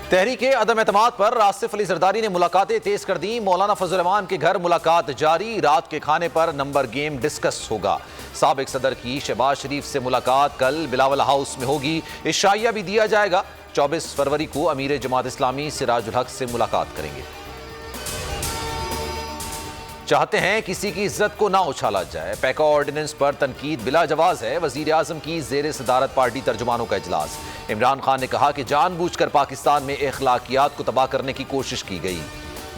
तहरीके अदम एतमाद पर आसिफ अली जरदारी ने मुलाकातें तेज कर दी। मौलाना फजल रहमान के घर मुलाकात जारी। रात के खाने पर नंबर गेम डिस्कस होगा। साबिक सदर की शहबाज शरीफ से मुलाकात कल बिलावल हाउस में होगी। इशाइया भी दिया जाएगा। 24 फरवरी को अमीर जमात इस्लामी सिराजुल हक से मुलाकात करेंगे। चाहते हैं किसी की इज्जत को ना उछाला जाए। पैका ऑर्डिनेंस पर तनकीद बिला जवाज है। वजीर आजम की जेर सदारत पार्टी तर्जुमानों का इजलास। इमरान खान ने कहा कि जानबूझकर पाकिस्तान में अखलाकियात को तबाह करने की कोशिश की गई।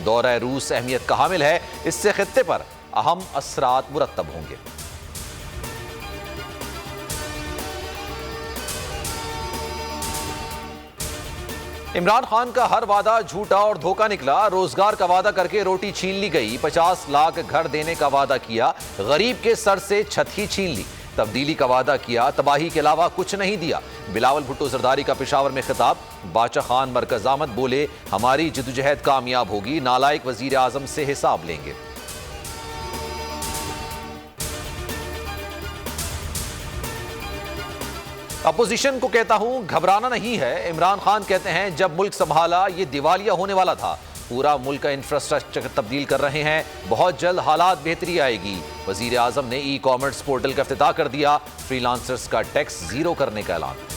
दौरा रूस अहमियत का हामिल है। इससे खित्ते पर अहम असरात मुरत्तब होंगे। इमरान खान का हर वादा झूठा और धोखा निकला। रोजगार का वादा करके रोटी छीन ली गई। 50 लाख घर देने का वादा किया, गरीब के सर से छत ही छीन ली। तब्दीली का वादा किया, तबाही के अलावा कुछ नहीं दिया। बिलावल भुट्टो जरदारी का पेशावर में खिताब। बादशाह खान मरकज आमद बोले, हमारी जद्दोजहद कामयाब होगी। नालायक वजीर आजम से हिसाब लेंगे। अपोजिशन को कहता हूं घबराना नहीं है। इमरान खान कहते हैं जब मुल्क संभाला ये दिवालिया होने वाला था। पूरा मुल्क का इंफ्रास्ट्रक्चर तब्दील कर रहे हैं। बहुत जल्द हालात बेहतरी आएगी। वजीर आजम ने ई कॉमर्स पोर्टल का इफ्तिताह कर दिया। फ्रीलांसर्स का टैक्स जीरो करने का ऐलान।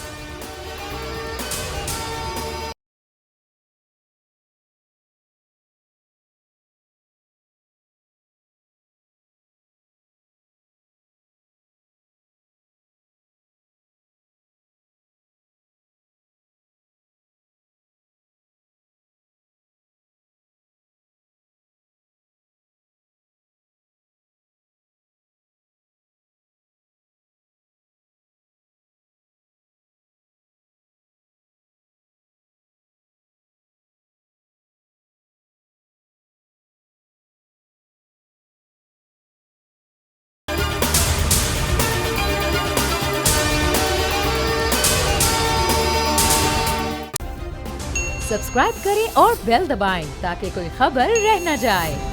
सब्सक्राइब करें और बेल दबाएं ताकि कोई खबर रह न जाए।